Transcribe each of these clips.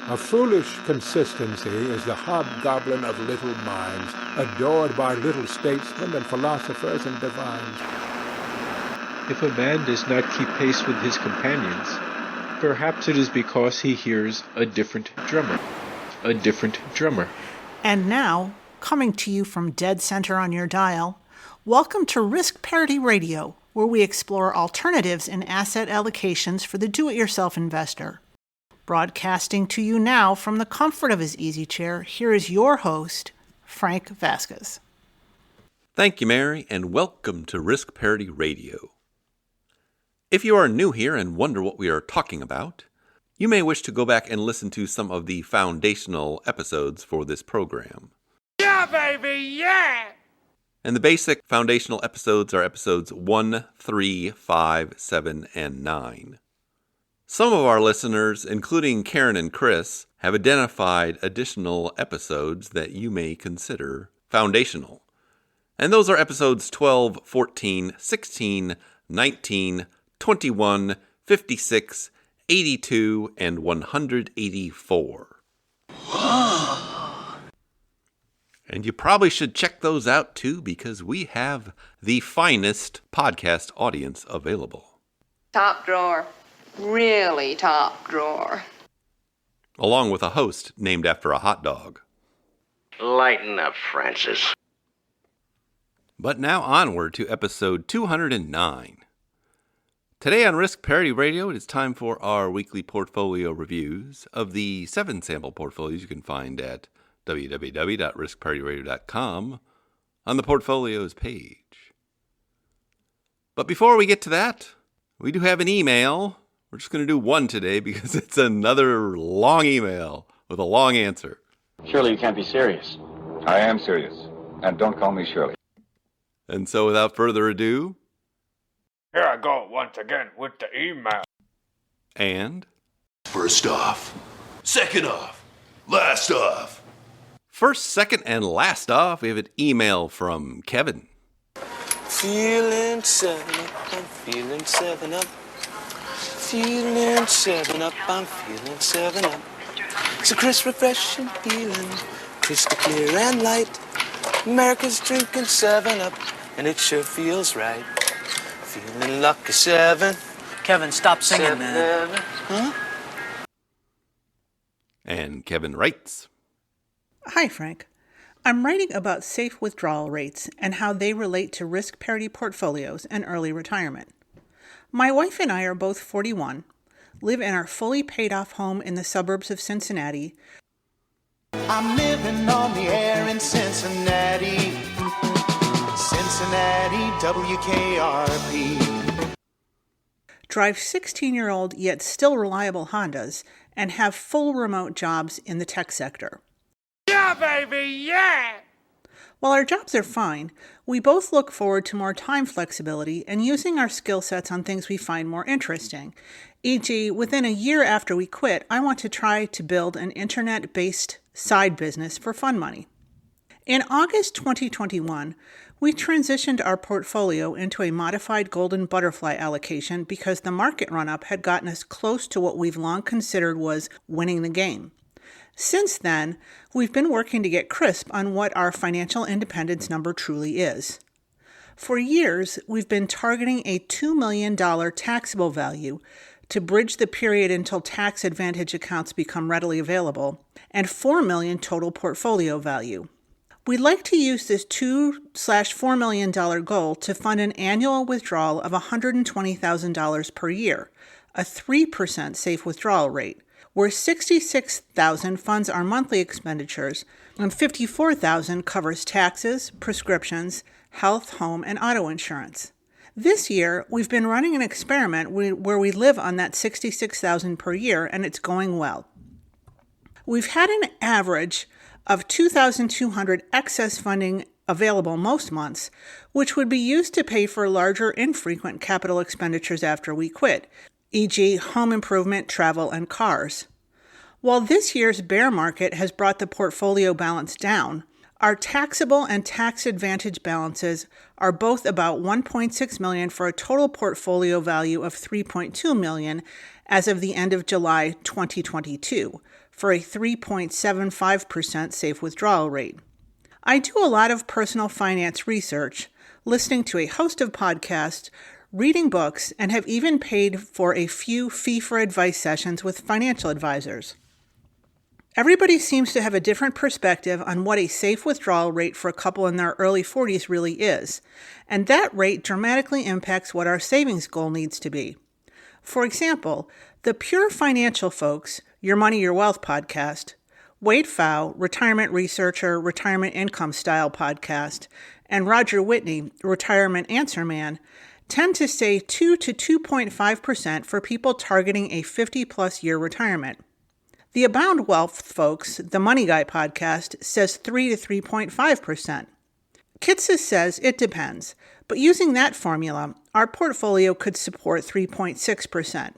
A foolish consistency is the hobgoblin of little minds, adored by little statesmen and philosophers and divines. If a man does not keep pace with his companions, perhaps it is because he hears a different drummer. A different drummer. And now, coming to you from dead center on your dial, welcome to Risk Parity Radio, where we explore alternatives in asset allocations for the do-it-yourself investor. Broadcasting to you now from the comfort of his easy chair, here is your host, Frank Vasquez. Thank you, Mary, and welcome to Risk Parity Radio. If you are new here and wonder what we are talking about, you may wish to go back and listen to some of the foundational episodes for this program. Yeah, baby, yeah! And the basic foundational episodes are episodes 1, 3, 5, 7, and 9. Some of our listeners, including Karen and Chris, have identified additional episodes that you may consider foundational. And those are episodes 12, 14, 16, 19, 21, 56, 82, and 184. And you probably should check those out too, because we have the finest podcast audience available. Top drawer. Really top drawer. Along with a host named after a hot dog. Lighten up, Francis. But now onward to episode 209. Today on Risk Parity Radio, it is time for our weekly portfolio reviews of the 7 sample portfolios you can find at www.riskparityradio.com on the portfolios page. But before we get to that, we do have an email. We're just going to do one today because it's another long email with a long answer. Surely you can't be serious. I am serious. And don't call me Shirley. And so without further ado... Here I go once again with the email. And... First off. Second off. Last off. First, second, and last off, we have an email from Kevin. Feeling 7 up, I'm feeling 7 up. Feeling 7 up, I'm feeling 7 up. It's a crisp, refreshing feeling, crystal clear and light. America's drinking 7 up, and it sure feels right. Feeling lucky 7. Kevin, stop singing, man. Huh? And Kevin writes, Hi, Frank. I'm writing about safe withdrawal rates and how they relate to risk parity portfolios and early retirement. My wife and I are both 41, live in our fully paid-off home in the suburbs of Cincinnati. I'm living on the air in Cincinnati, WKRP. Drive 16-year-old yet still reliable Hondas and have full remote jobs in the tech sector. Yeah, baby, yeah! While our jobs are fine, we both look forward to more time flexibility and using our skill sets on things we find more interesting. E.g., within a year after we quit, I want to try to build an internet-based side business for fun money. In August 2021, we transitioned our portfolio into a modified golden butterfly allocation because the market run-up had gotten us close to what we've long considered was winning the game. Since then, we've been working to get crisp on what our financial independence number truly is. For years, we've been targeting a $2 million taxable value to bridge the period until tax advantage accounts become readily available, and $4 million total portfolio value. We'd like to use this $2/4 million goal to fund an annual withdrawal of $120,000 per year, a 3% safe withdrawal rate, where $66,000 funds our monthly expenditures and $54,000 covers taxes, prescriptions, health, home, and auto insurance. This year, we've been running an experiment where we live on that $66,000 per year, and it's going well. We've had an average of $2,200 excess funding available most months, which would be used to pay for larger infrequent capital expenditures after we quit, e.g. home improvement, travel, and cars. While this year's bear market has brought the portfolio balance down, our taxable and tax advantage balances are both about $1.6 million for a total portfolio value of $3.2 million as of the end of July 2022, for a 3.75% safe withdrawal rate. I do a lot of personal finance research, listening to a host of podcasts, reading books, and have even paid for a few fee-for-advice sessions with financial advisors. Everybody seems to have a different perspective on what a safe withdrawal rate for a couple in their early 40s really is, and that rate dramatically impacts what our savings goal needs to be. For example, the Pure Financial folks, Your Money, Your Wealth podcast, Wade Pfau, retirement researcher, retirement income style podcast, and Roger Whitney, retirement answer man, tend to say 2 to 2.5% for people targeting a 50-plus year retirement. The Abound Wealth folks, the Money Guy podcast, says 3 to 3.5%. Kitces says it depends, but using that formula, our portfolio could support 3.6%.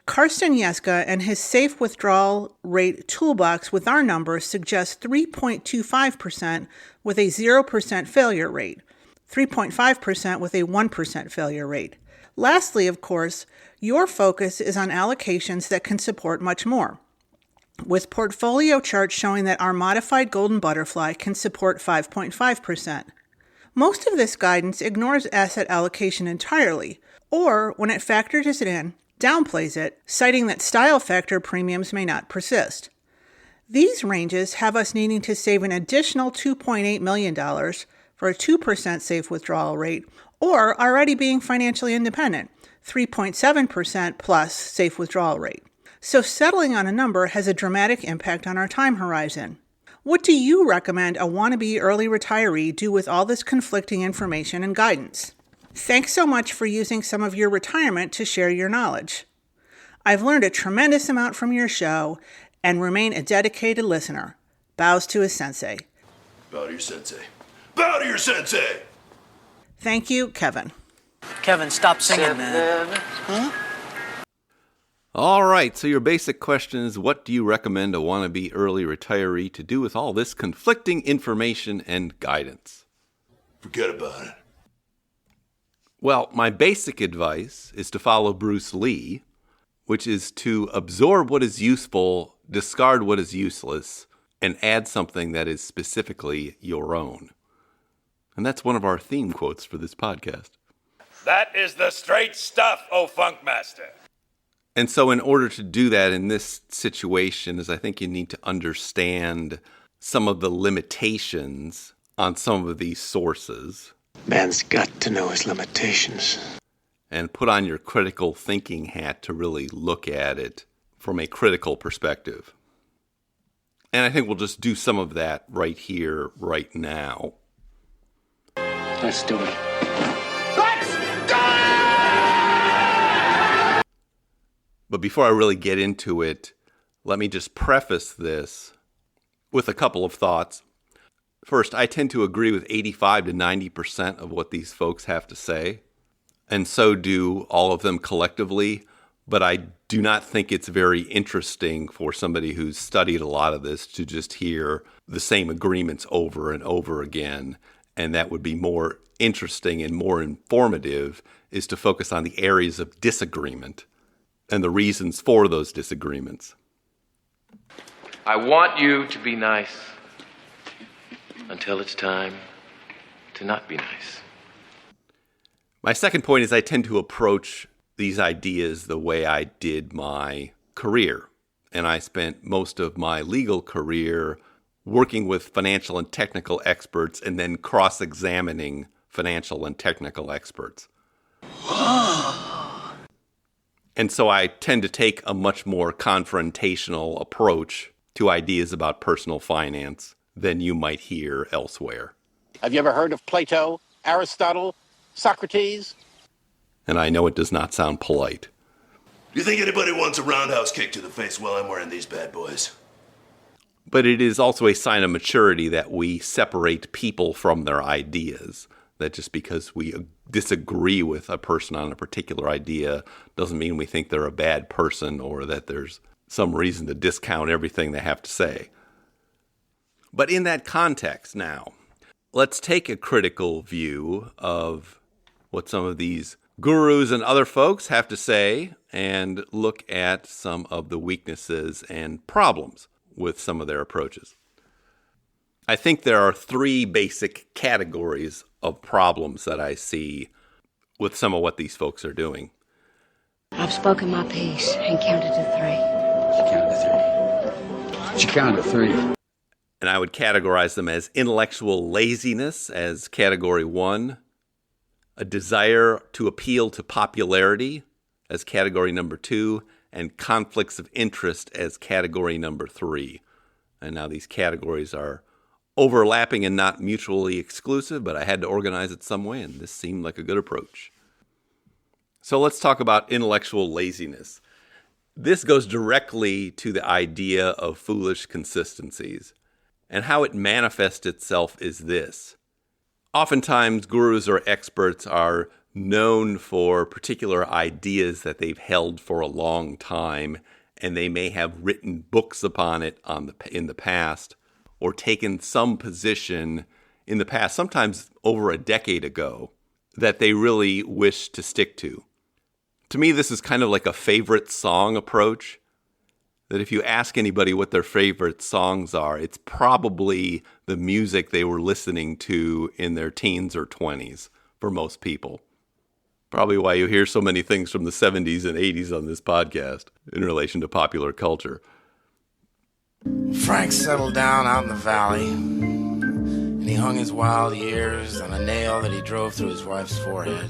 Karsten Jeska and his safe withdrawal rate toolbox with our numbers suggests 3.25% with a 0% failure rate, 3.5% with a 1% failure rate. Lastly, of course, your focus is on allocations that can support much more, with portfolio charts showing that our modified golden butterfly can support 5.5%. Most of this guidance ignores asset allocation entirely, or when it factors it in, downplays it, citing that style factor premiums may not persist. These ranges have us needing to save an additional $2.8 million for a 2% safe withdrawal rate, or already being financially independent, 3.7% plus safe withdrawal rate. So settling on a number has a dramatic impact on our time horizon. What do you recommend a wannabe early retiree do with all this conflicting information and guidance? Thanks so much for using some of your retirement to share your knowledge. I've learned a tremendous amount from your show and remain a dedicated listener. Bows to his sensei. Bow to your sensei. Bow to your sensei! Thank you, Kevin. Kevin, stop singing, man. Huh? All right, so your basic question is, what do you recommend a wannabe early retiree to do with all this conflicting information and guidance? Forget about it. Well, my basic advice is to follow Bruce Lee, which is to absorb what is useful, discard what is useless, and add something that is specifically your own. And that's one of our theme quotes for this podcast. That is the straight stuff, O Funkmaster. And so in order to do that in this situation is I think you need to understand some of the limitations on some of these sources. Man's got to know his limitations. And put on your critical thinking hat to really look at it from a critical perspective. And I think we'll just do some of that right here, right now. Let's do it. But before I really get into it, let me just preface this with a couple of thoughts. First, I tend to agree with 85 to 90% of what these folks have to say, and so do all of them collectively, but I do not think it's very interesting for somebody who's studied a lot of this to just hear the same agreements over and over again, and that would be more interesting and more informative is to focus on the areas of disagreement and the reasons for those disagreements. I want you to be nice until it's time to not be nice. My second point is I tend to approach these ideas the way I did my career. And I spent most of my legal career working with financial and technical experts and then cross-examining financial and technical experts. And so I tend to take a much more confrontational approach to ideas about personal finance than you might hear elsewhere. Have you ever heard of Plato, Aristotle, Socrates? And I know it does not sound polite. Do you think anybody wants a roundhouse kick to the face while I'm wearing these bad boys? But it is also a sign of maturity that we separate people from their ideas. That just because we disagree with a person on a particular idea doesn't mean we think they're a bad person or that there's some reason to discount everything they have to say. But in that context now, let's take a critical view of what some of these gurus and other folks have to say and look at some of the weaknesses and problems with some of their approaches. I think there are three basic categories of problems that I see with some of what these folks are doing. I've spoken my piece and counted to 3. She counted to 3. And I would categorize them as intellectual laziness as category 1, a desire to appeal to popularity as category number 2, and conflicts of interest as category number 3. And now these categories are overlapping and not mutually exclusive, but I had to organize it some way, and this seemed like a good approach. So let's talk about intellectual laziness. This goes directly to the idea of foolish consistencies. And how it manifests itself is this. Oftentimes, gurus or experts are known for particular ideas that they've held for a long time, and they may have written books upon it in the past, or taken some position in the past, sometimes over a decade ago, that they really wish to stick to. To me, this is kind of like a favorite song approach, that if you ask anybody what their favorite songs are, it's probably the music they were listening to in their teens or 20s for most people. Probably why you hear so many things from the 70s and 80s on this podcast in relation to popular culture. Frank settled down out in the valley, and he hung his wild years on a nail that he drove through his wife's forehead.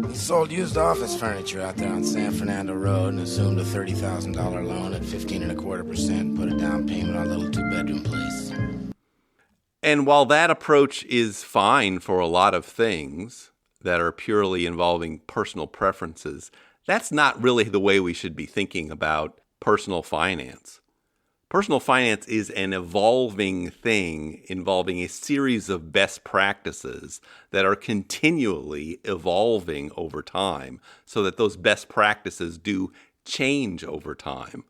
He sold used office furniture out there on San Fernando Road and assumed a $30,000 loan at 15.25% and put a down payment on a little 2-bedroom place. And while that approach is fine for a lot of things that are purely involving personal preferences, that's not really the way we should be thinking about personal finance. Personal finance is an evolving thing involving a series of best practices that are continually evolving over time, so that those best practices do change over time.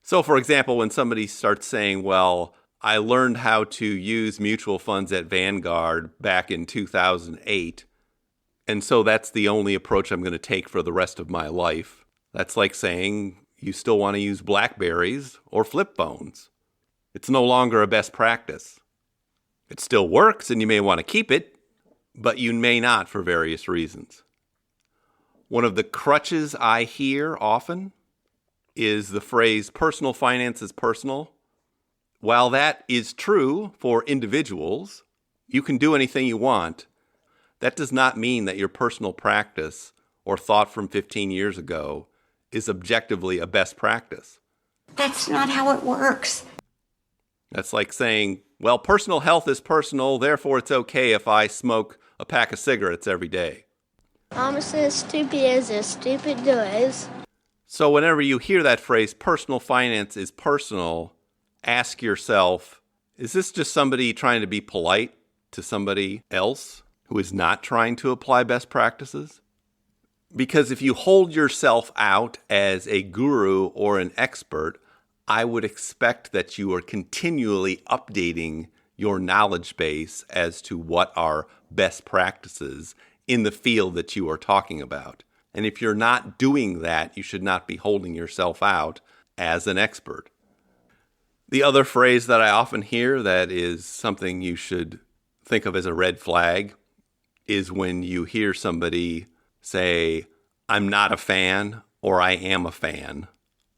So, for example, when somebody starts saying, well, I learned how to use mutual funds at Vanguard back in 2008, and so that's the only approach I'm going to take for the rest of my life. That's like saying you still want to use BlackBerries or flip phones. It's no longer a best practice. It still works and you may want to keep it, but you may not for various reasons. One of the crutches I hear often is the phrase, personal finance is personal. While that is true for individuals, you can do anything you want. That does not mean that your personal practice or thought from 15 years ago is objectively a best practice. That's not how it works. That's like saying, well, personal health is personal, therefore it's okay if I smoke a pack of cigarettes every day. Almost as stupid as a stupid does. So whenever you hear that phrase, personal finance is personal, ask yourself, is this just somebody trying to be polite to somebody else who is not trying to apply best practices? Because if you hold yourself out as a guru or an expert, I would expect that you are continually updating your knowledge base as to what are best practices in the field that you are talking about. And if you're not doing that, you should not be holding yourself out as an expert. The other phrase that I often hear that is something you should think of as a red flag is when you hear somebody say, I'm not a fan or I am a fan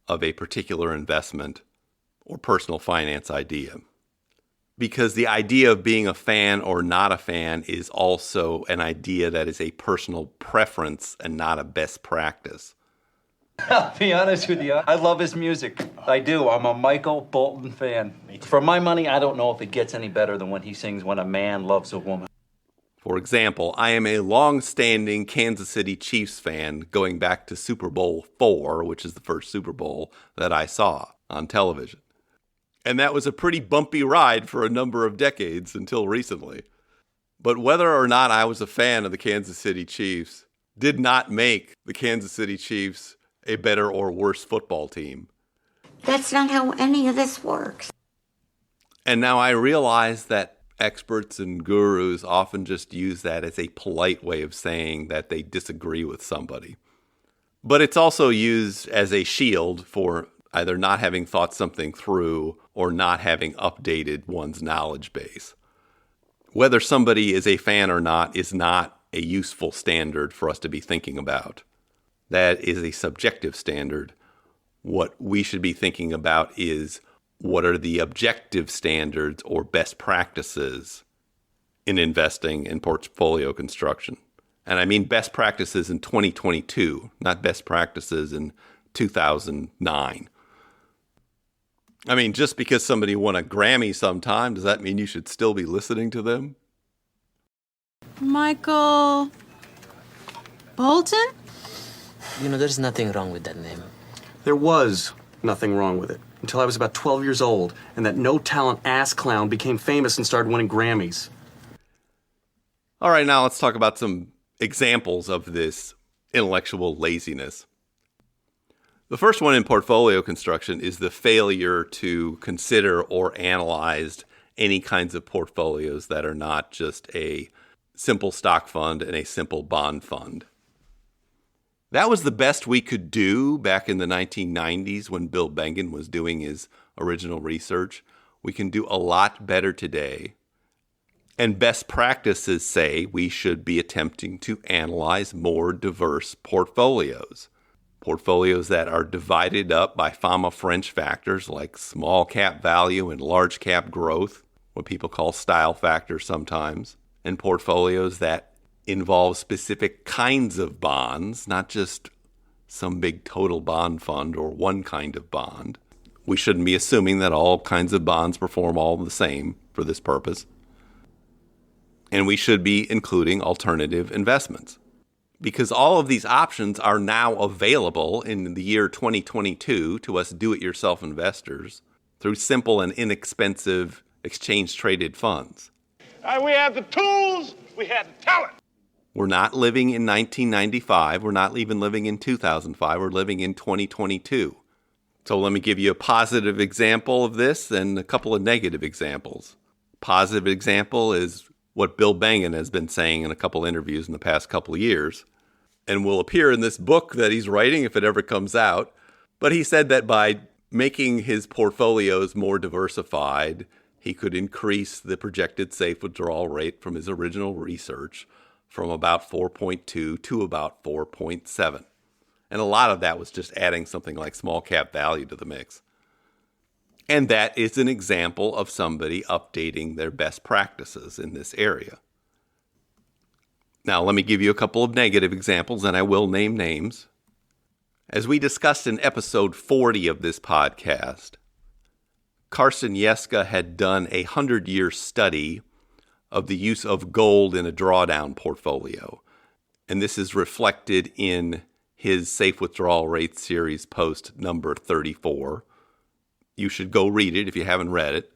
of a particular investment or personal finance idea. Because the idea of being a fan or not a fan is also an idea that is a personal preference and not a best practice. I'll be honest with you, I love his music. I do. I'm a Michael Bolton fan. For my money, I don't know if it gets any better than when he sings When a Man Loves a Woman. For example, I am a long-standing Kansas City Chiefs fan going back to Super Bowl IV, which is the first Super Bowl that I saw on television. And that was a pretty bumpy ride for a number of decades until recently. But whether or not I was a fan of the Kansas City Chiefs did not make the Kansas City Chiefs a better or worse football team. That's not how any of this works. And now I realize that experts and gurus often just use that as a polite way of saying that they disagree with somebody. But it's also used as a shield for either not having thought something through or not having updated one's knowledge base. Whether somebody is a fan or not is not a useful standard for us to be thinking about. That is a subjective standard. What we should be thinking about is what are the objective standards or best practices in investing in portfolio construction. And I mean best practices in 2022, not best practices in 2009. I mean, just because somebody won a Grammy sometime, does that mean you should still be listening to them? Michael Bolton? You know, there's nothing wrong with that name. There was nothing wrong with it until I was about 12 years old and that no-talent ass clown became famous and started winning Grammys. All right, now let's talk about some examples of this intellectual laziness. The first one in portfolio construction is the failure to consider or analyze any kinds of portfolios that are not just a simple stock fund and a simple bond fund. That was the best we could do back in the 1990s when Bill Bengen was doing his original research. We can do a lot better today. And best practices say we should be attempting to analyze more diverse portfolios. Portfolios that are divided up by fama-French factors like small cap value and large cap growth, what people call style factors sometimes, and portfolios that involve specific kinds of bonds, not just some big total bond fund or one kind of bond. We shouldn't be assuming that all kinds of bonds perform all the same for this purpose. And we should be including alternative investments, because all of these options are now available in the year 2022 to us do-it-yourself investors through simple and inexpensive exchange-traded funds. We have the tools, we have the talent. We're not living in 1995. We're not even living in 2005. We're living in 2022. So let me give you a positive example of this and a couple of negative examples. Positive example is what Bill Bengen has been saying in a couple interviews in the past couple of years, and will appear in this book that he's writing if it ever comes out. But he said that by making his portfolios more diversified, he could increase the projected safe withdrawal rate from his original research from about 4.2 to about 4.7. And a lot of that was just adding something like small cap value to the mix. And that is an example of somebody updating their best practices in this area. Now, let me give you a couple of negative examples, and I will name names. As we discussed in episode 40 of this podcast, Carson Yeska had done a 100-year study of the use of gold in a drawdown portfolio. And this is reflected in his Safe Withdrawal Rate series post number 34. You should go read it if you haven't read it.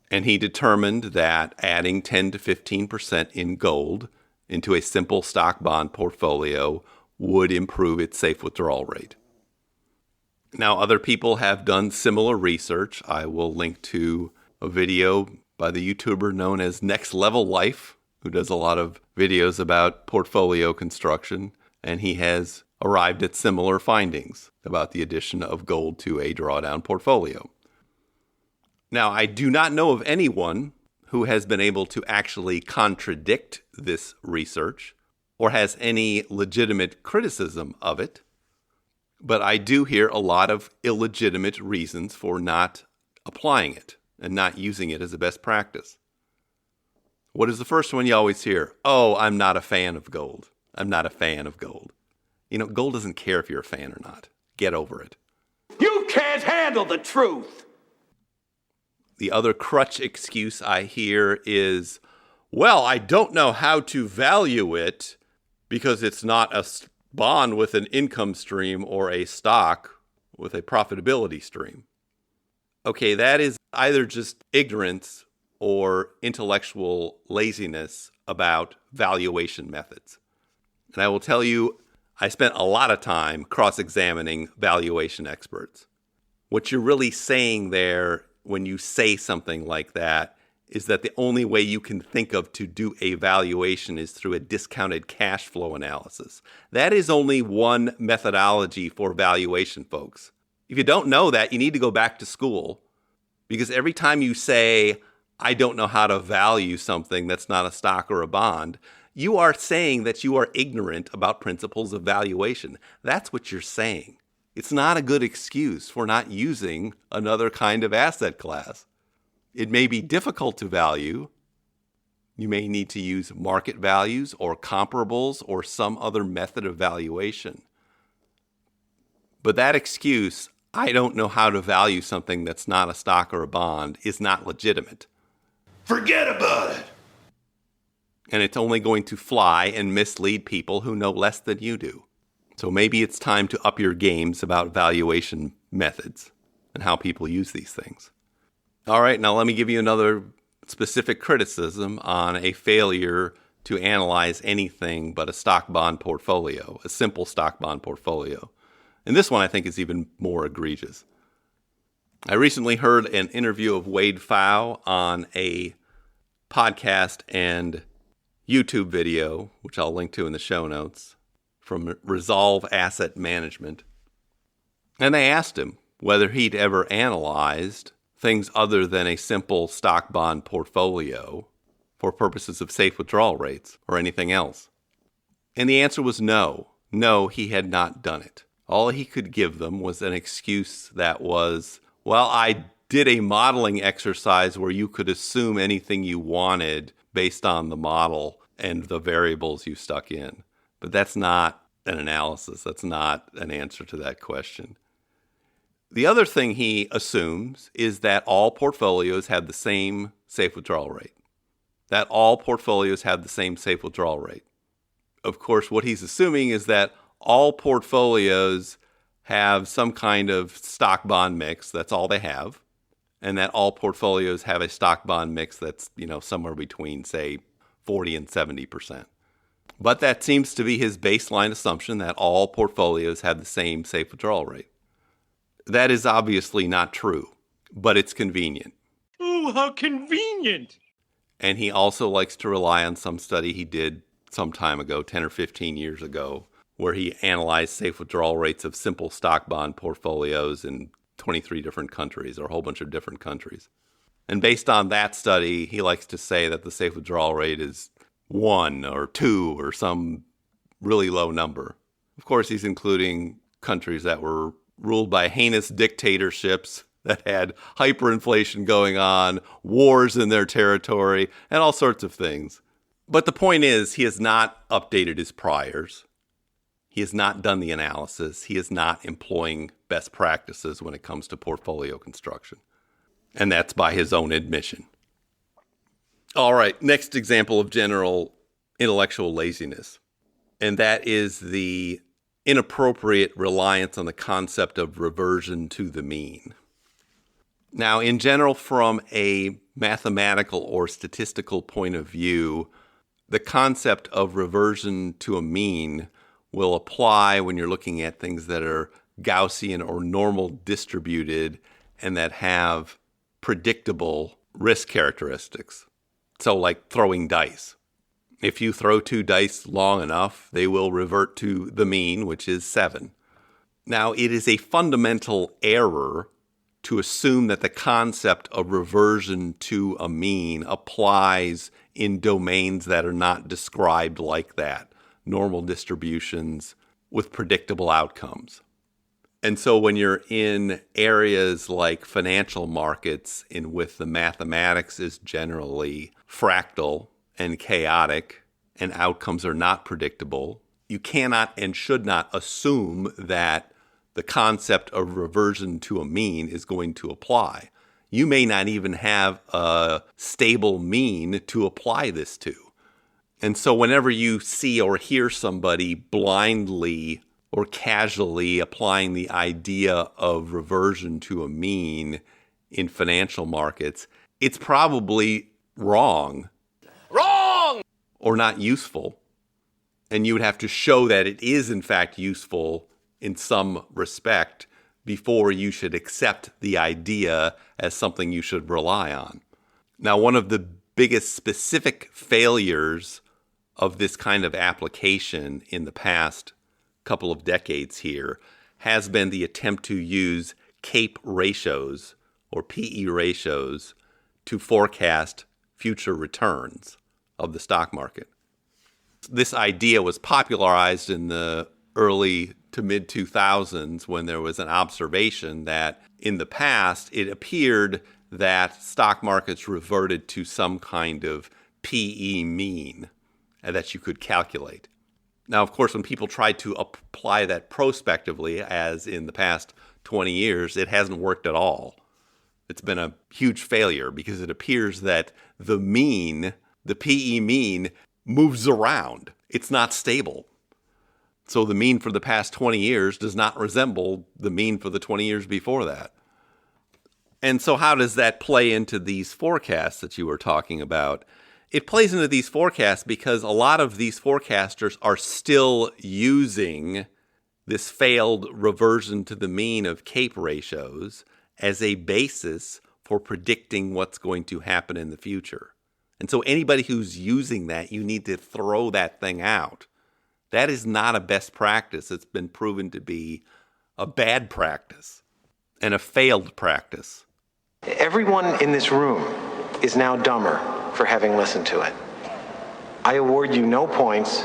And he determined that adding 10 to 15% in gold into a simple stock bond portfolio would improve its safe withdrawal rate. Now, other people have done similar research. I will link to a video by the YouTuber known as Next Level Life, who does a lot of videos about portfolio construction, and he has arrived at similar findings about the addition of gold to a drawdown portfolio. Now, I do not know of anyone who has been able to actually contradict this research or has any legitimate criticism of it, but I do hear a lot of illegitimate reasons for not applying it and not using it as a best practice. What is the first one you always hear? Oh, I'm not a fan of gold. I'm not a fan of gold. You know, gold doesn't care if you're a fan or not. Get over it. You can't handle the truth. The other crutch excuse I hear is, well, I don't know how to value it because it's not a bond with an income stream or a stock with a profitability stream. Okay, that is either just ignorance or intellectual laziness about valuation methods. And I will tell you, I spent a lot of time cross-examining valuation experts. What you're really saying there when you say something like that is that the only way you can think of to do a valuation is through a discounted cash flow analysis. That is only one methodology for valuation, folks. If you don't know that, you need to go back to school, because every time you say, I don't know how to value something that's not a stock or a bond, you are saying that you are ignorant about principles of valuation. That's what you're saying. It's not a good excuse for not using another kind of asset class. It may be difficult to value. You may need to use market values or comparables or some other method of valuation. But that excuse, I don't know how to value something that's not a stock or a bond, is not legitimate. Forget about it. And it's only going to fly and mislead people who know less than you do. So maybe it's time to up your games about valuation methods and how people use these things. All right, now let me give you another specific criticism on a failure to analyze anything but a stock bond portfolio, a simple stock bond portfolio. And this one I think is even more egregious. I recently heard an interview of Wade Pfau on a podcast and YouTube video, which I'll link to in the show notes, from Resolve Asset Management. And they asked him whether he'd ever analyzed things other than a simple stock bond portfolio for purposes of safe withdrawal rates or anything else. And the answer was no. No, he had not done it. All he could give them was an excuse that was, well, I did a modeling exercise where you could assume anything you wanted based on the model and the variables you stuck in. But that's not an analysis. That's not an answer to that question. The other thing he assumes is that all portfolios have the same safe withdrawal rate. That all portfolios have the same safe withdrawal rate. Of course, what he's assuming is that all portfolios have some kind of stock bond mix. That's all they have. And that all portfolios have a stock bond mix that's, somewhere between, say, 40 and 70%. But that seems to be his baseline assumption, that all portfolios have the same safe withdrawal rate. That is obviously not true, but it's convenient. Oh, how convenient! And he also likes to rely on some study he did some time ago, 10 or 15 years ago, where he analyzed safe withdrawal rates of simple stock bond portfolios in 23 different countries, or a whole bunch of different countries. And based on that study, he likes to say that the safe withdrawal rate is 1 or 2 or some really low number. Of course, he's including countries that were ruled by heinous dictatorships that had hyperinflation going on, wars in their territory, and all sorts of things. But the point is, he has not updated his priors. He has not done the analysis. He is not employing best practices when it comes to portfolio construction. And that's by his own admission. All right, next example of general intellectual laziness. And that is the inappropriate reliance on the concept of reversion to the mean. Now, in general, from a mathematical or statistical point of view, the concept of reversion to a mean will apply when you're looking at things that are Gaussian or normal distributed and that have predictable risk characteristics. So like throwing dice. If you throw 2 dice long enough, they will revert to the mean, which is 7. Now, it is a fundamental error to assume that the concept of reversion to a mean applies in domains that are not described like that, normal distributions with predictable outcomes. And so when you're in areas like financial markets in which the mathematics is generally fractal and chaotic and outcomes are not predictable, you cannot and should not assume that the concept of reversion to a mean is going to apply. You may not even have a stable mean to apply this to. And so whenever you see or hear somebody blindly or casually applying the idea of reversion to a mean in financial markets, it's probably wrong. Wrong! Or not useful. And you would have to show that it is in fact useful in some respect before you should accept the idea as something you should rely on. Now, one of the biggest specific failures of this kind of application in the past couple of decades here has been the attempt to use CAPE ratios or PE ratios to forecast future returns of the stock market. This idea was popularized in the early to mid 2000s when there was an observation that in the past it appeared that stock markets reverted to some kind of PE mean that you could calculate. Now, of course, when people try to apply that prospectively, as in the past 20 years, it hasn't worked at all. It's been a huge failure because it appears that the mean, the PE mean, moves around. It's not stable. So the mean for the past 20 years does not resemble the mean for the 20 years before that. And so how does that play into these forecasts that you were talking about? It plays into these forecasts because a lot of these forecasters are still using this failed reversion to the mean of CAPE ratios as a basis for predicting what's going to happen in the future. And so anybody who's using that, you need to throw that thing out. That is not a best practice. It's been proven to be a bad practice and a failed practice. Everyone in this room is now dumber for having listened to it. I award you no points,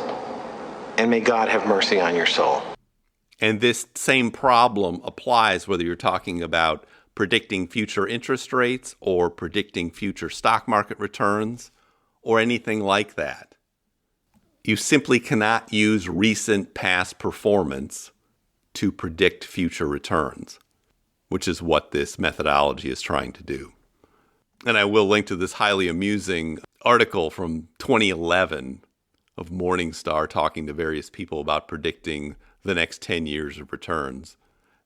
and may God have mercy on your soul. And this same problem applies whether you're talking about predicting future interest rates or predicting future stock market returns or anything like that. You simply cannot use recent past performance to predict future returns, which is what this methodology is trying to do. And I will link to this highly amusing article from 2011 of Morningstar talking to various people about predicting the next 10 years of returns.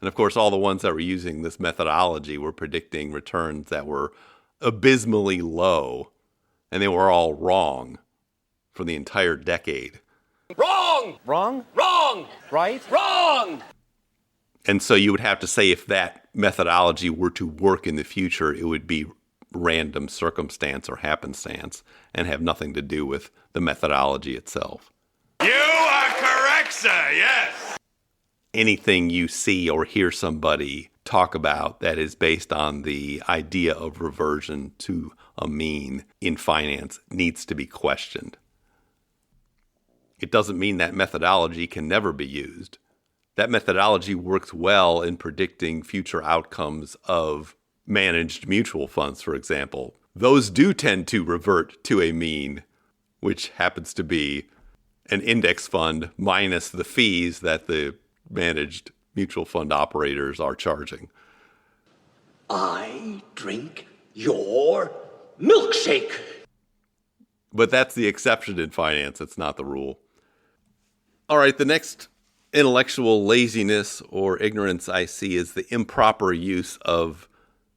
And of course, all the ones that were using this methodology were predicting returns that were abysmally low, and they were all wrong for the entire decade. Wrong! Wrong? Wrong! Right? Wrong! And so you would have to say if that methodology were to work in the future, it would be random circumstance or happenstance and have nothing to do with the methodology itself. You are correct, sir, yes! Anything you see or hear somebody talk about that is based on the idea of reversion to a mean in finance needs to be questioned. It doesn't mean that methodology can never be used. That methodology works well in predicting future outcomes of managed mutual funds, for example. Those do tend to revert to a mean, which happens to be an index fund minus the fees that the managed mutual fund operators are charging. I drink your milkshake. But that's the exception in finance. It's not the rule. All right, the next intellectual laziness or ignorance I see is the improper use of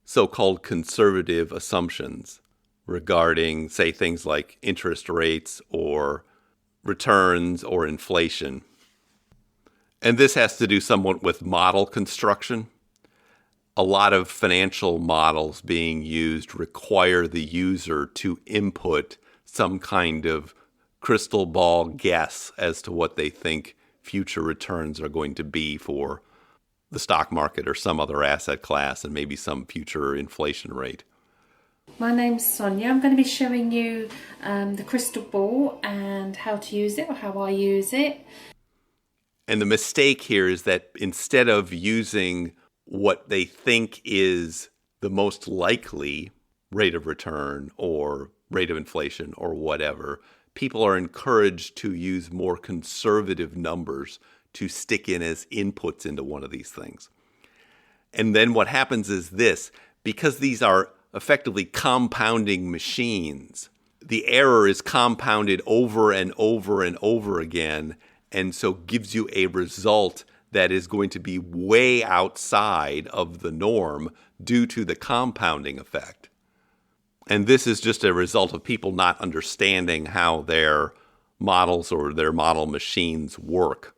so-called conservative assumptions regarding, say, things like interest rates or returns or inflation. And this has to do somewhat with model construction. A lot of financial models being used require the user to input some kind of crystal ball guess as to what they think future returns are going to be for the stock market or some other asset class and maybe some future inflation rate. My name's Sonia. I'm going to be showing you the crystal ball and how to use it or how I use it. And the mistake here is that instead of using what they think is the most likely rate of return or rate of inflation or whatever, people are encouraged to use more conservative numbers to stick in as inputs into one of these things. And then what happens is this, because these are effectively compounding machines, the error is compounded over and over and over again, and so gives you a result that is going to be way outside of the norm due to the compounding effect. And this is just a result of people not understanding how their models or their model machines work.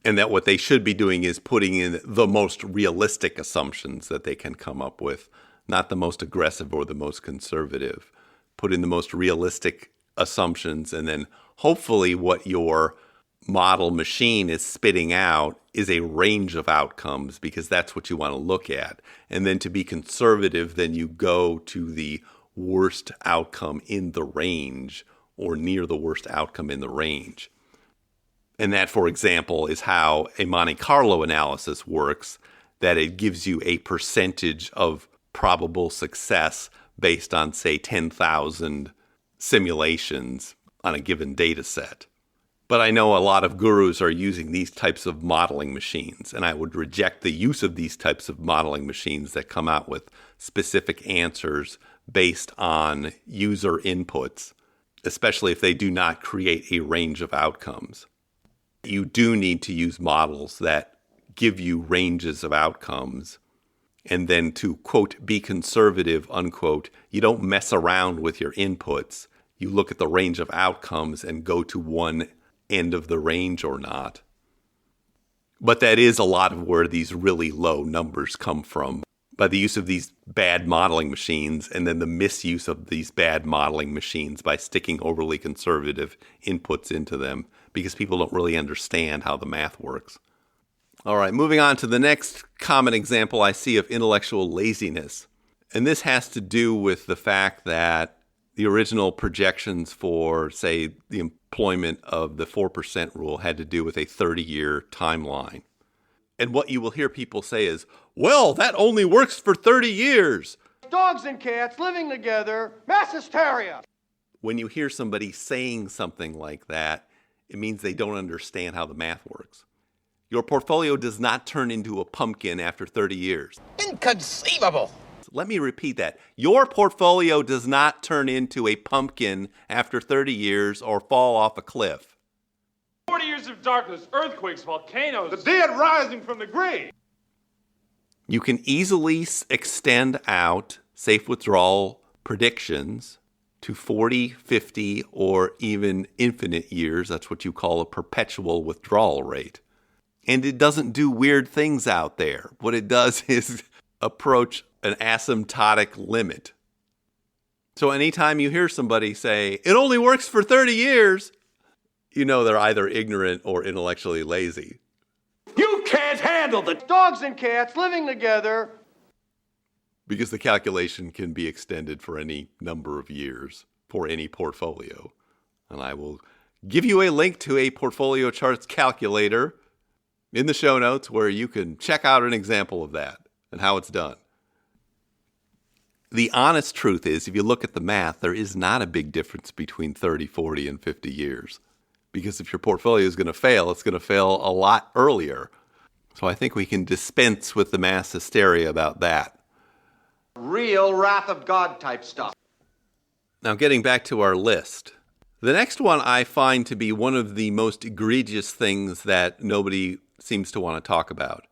And that what they should be doing is putting in the most realistic assumptions that they can come up with, not the most aggressive or the most conservative. Put in the most realistic assumptions, and then hopefully what your model machine is spitting out is a range of outcomes, because that's what you want to look at. And then to be conservative, then you go to the worst outcome in the range or near the worst outcome in the range. And that, for example, is how a Monte Carlo analysis works, that it gives you a percentage of probable success based on, say, 10,000 simulations on a given data set. But I know a lot of gurus are using these types of modeling machines, and I would reject the use of these types of modeling machines that come out with specific answers based on user inputs, especially if they do not create a range of outcomes. You do need to use models that give you ranges of outcomes, and then to, quote, be conservative, unquote, you don't mess around with your inputs. You look at the range of outcomes and go to one end of the range or not. But that is a lot of where these really low numbers come from, by the use of these bad modeling machines, and then the misuse of these bad modeling machines by sticking overly conservative inputs into them, because people don't really understand how the math works. All right, moving on to the next common example I see of intellectual laziness. And this has to do with the fact that the original projections for, say, the employment of the 4% rule had to do with a 30-year timeline. And what you will hear people say is, well, that only works for 30 years. Dogs and cats living together, mass hysteria. When you hear somebody saying something like that, it means they don't understand how the math works. Your portfolio does not turn into a pumpkin after 30 years. Inconceivable. Let me repeat that. Your portfolio does not turn into a pumpkin after 30 years or fall off a cliff. 40 years of darkness, earthquakes, volcanoes. The dead rising from the grave. You can easily extend out safe withdrawal predictions to 40, 50, or even infinite years. That's what you call a perpetual withdrawal rate. And it doesn't do weird things out there. What it does is approach an asymptotic limit. So anytime you hear somebody say, it only works for 30 years, you know they're either ignorant or intellectually lazy. You can't handle the dogs and cats living together. Because the calculation can be extended for any number of years for any portfolio. And I will give you a link to a portfolio charts calculator in the show notes where you can check out an example of that and how it's done. The honest truth is, if you look at the math, there is not a big difference between 30, 40, and 50 years. Because if your portfolio is going to fail, it's going to fail a lot earlier. So I think we can dispense with the mass hysteria about that. Real wrath of God type stuff. Now, getting back to our list. The next one I find to be one of the most egregious things that nobody seems to want to talk about.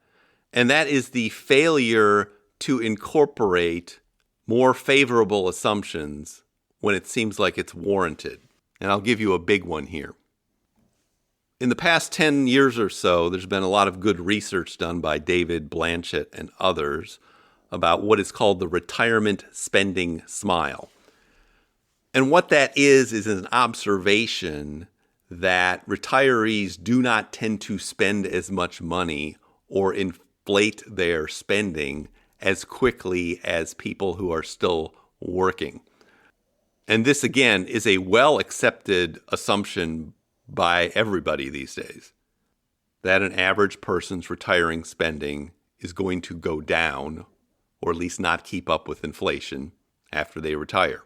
And that is the failure to incorporate more favorable assumptions when it seems like it's warranted. And I'll give you a big one here. In the past 10 years or so, there's been a lot of good research done by David Blanchett and others about what is called the retirement spending smile. And what that is an observation that retirees do not tend to spend as much money or inflate their spending as quickly as people who are still working. And this, again, is a well-accepted assumption by everybody these days, that an average person's retiring spending is going to go down, or at least not keep up with inflation after they retire.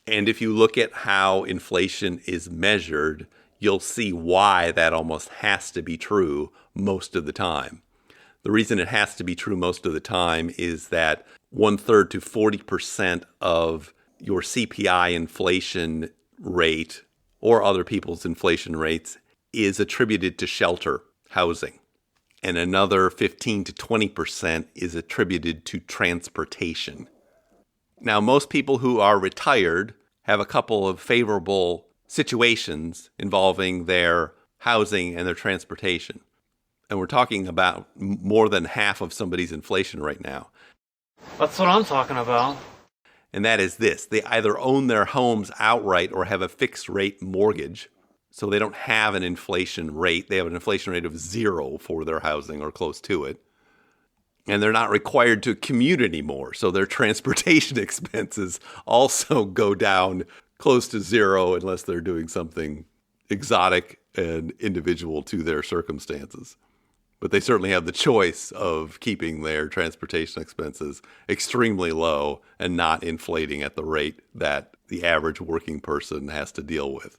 And if you look at how inflation is measured, you'll see why that almost has to be true most of the time. The reason it has to be true most of the time is that 1/3 to 40% of your CPI inflation rate or other people's inflation rates is attributed to shelter housing. And another 15 to 20% is attributed to transportation. Now, most people who are retired have a couple of favorable situations involving their housing and their transportation. And we're talking about more than half of somebody's inflation right now. That's what I'm talking about. And that is this. They either own their homes outright or have a fixed rate mortgage. So they don't have an inflation rate. They have an inflation rate of 0 for their housing or close to it. And they're not required to commute anymore. So their transportation expenses also go down close to 0 unless they're doing something exotic and individual to their circumstances. But they certainly have the choice of keeping their transportation expenses extremely low and not inflating at the rate that the average working person has to deal with.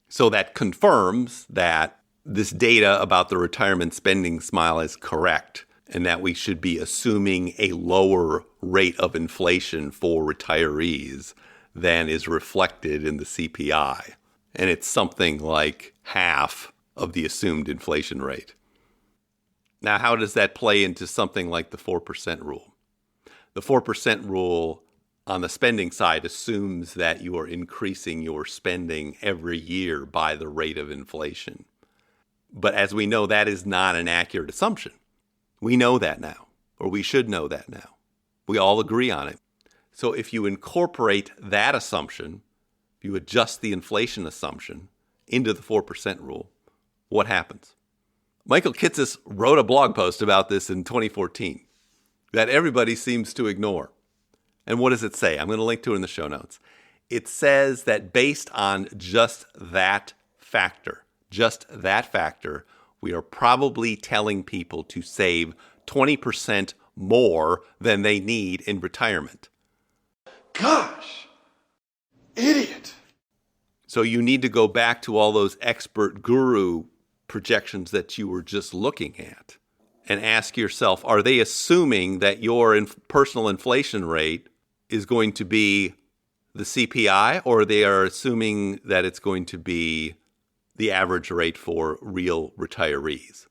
So that confirms that this data about the retirement spending smile is correct, and that we should be assuming a lower rate of inflation for retirees than is reflected in the CPI. And it's something like half of the assumed inflation rate. Now, how does that play into something like the 4% rule? The 4% rule on the spending side assumes that you are increasing your spending every year by the rate of inflation. But as we know, that is not an accurate assumption. We know that now, or we should know that now. We all agree on it. So if you incorporate that assumption, if you adjust the inflation assumption into the 4% rule, what happens? Michael Kitces wrote a blog post about this in 2014 that everybody seems to ignore. And what does it say? I'm going to link to it in the show notes. It says that based on just that factor, we are probably telling people to save 20% more than they need in retirement. Gosh, idiot. So you need to go back to all those expert guru projections that you were just looking at and ask yourself, are they assuming that your personal inflation rate is going to be the CPI, or they are assuming that it's going to be the average rate for real retirees?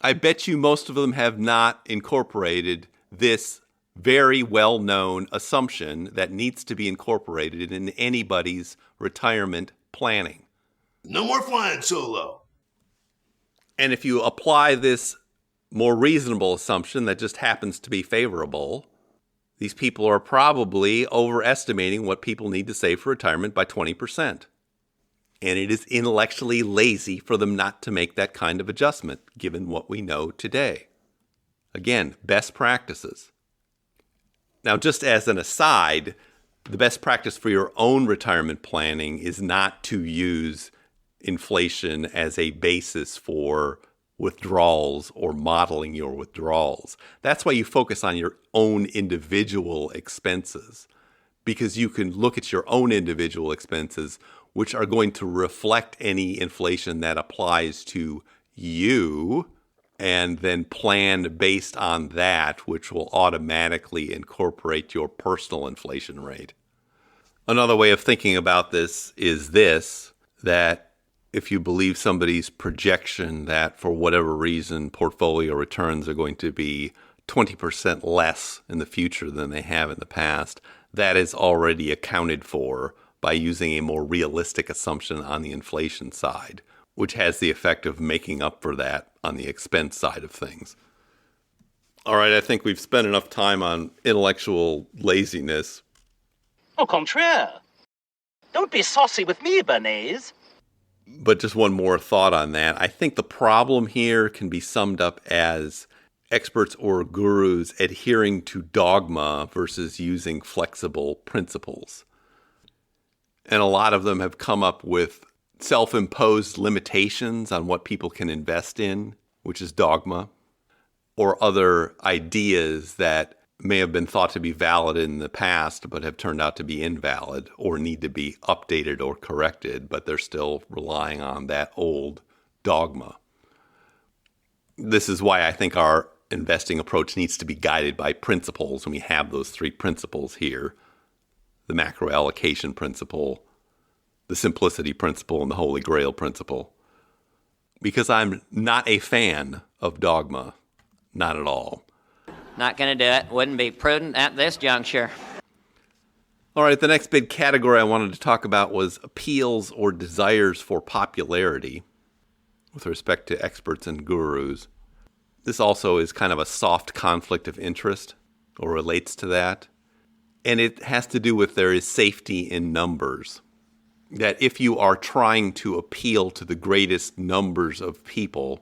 I bet you most of them have not incorporated this very well-known assumption that needs to be incorporated in anybody's retirement planning. No more flying solo. And if you apply this more reasonable assumption that just happens to be favorable, these people are probably overestimating what people need to save for retirement by 20%. And it is intellectually lazy for them not to make that kind of adjustment, given what we know today. Again, best practices. Now, just as an aside, the best practice for your own retirement planning is not to use inflation as a basis for withdrawals or modeling your withdrawals. That's why you focus on your own individual expenses, because you can look at your own individual expenses, which are going to reflect any inflation that applies to you, and then plan based on that, which will automatically incorporate your personal inflation rate. Another way of thinking about this is this, that if you believe somebody's projection that for whatever reason portfolio returns are going to be 20% less in the future than they have in the past, that is already accounted for by using a more realistic assumption on the inflation side, which has the effect of making up for that on the expense side of things. All right, I think we've spent enough time on intellectual laziness. Au contraire. Don't be saucy with me, Bernays. But just one more thought on that. I think the problem here can be summed up as experts or gurus adhering to dogma versus using flexible principles. And a lot of them have come up with self-imposed limitations on what people can invest in, which is dogma, or other ideas that may have been thought to be valid in the past but have turned out to be invalid or need to be updated or corrected, but they're still relying on that old dogma. This is why I think our investing approach needs to be guided by principles, and we have those 3 principles here: the macro allocation principle, the simplicity principle, and the Holy Grail principle. Because I'm not a fan of dogma, not at all. Not going to do it. Wouldn't be prudent at this juncture. All right, the next big category I wanted to talk about was appeals or desires for popularity with respect to experts and gurus. This also is kind of a soft conflict of interest, or relates to that. And it has to do with there is safety in numbers. That if you are trying to appeal to the greatest numbers of people,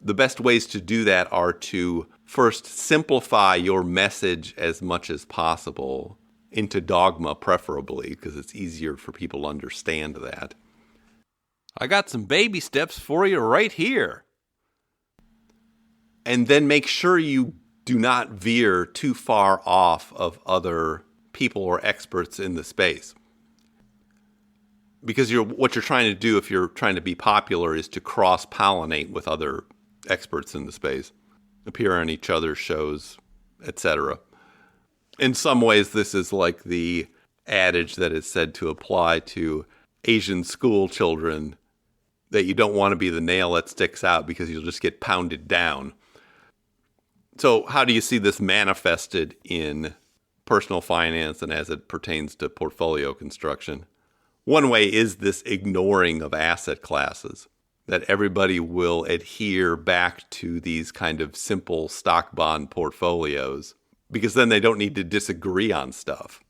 the best ways to do that are to first simplify your message as much as possible into dogma, preferably, because it's easier for people to understand that. I got some baby steps for you right here. And then make sure you do not veer too far off of other people or experts in the space. Because what you're trying to do if you're trying to be popular is to cross-pollinate with other experts in the space, appear on each other's shows, etc. In some ways, this is like the adage that is said to apply to Asian school children, that you don't want to be the nail that sticks out because you'll just get pounded down. So how do you see this manifested in personal finance and as it pertains to portfolio construction? One way is this ignoring of asset classes, that everybody will adhere back to these kind of simple stock bond portfolios because then they don't need to disagree on stuff.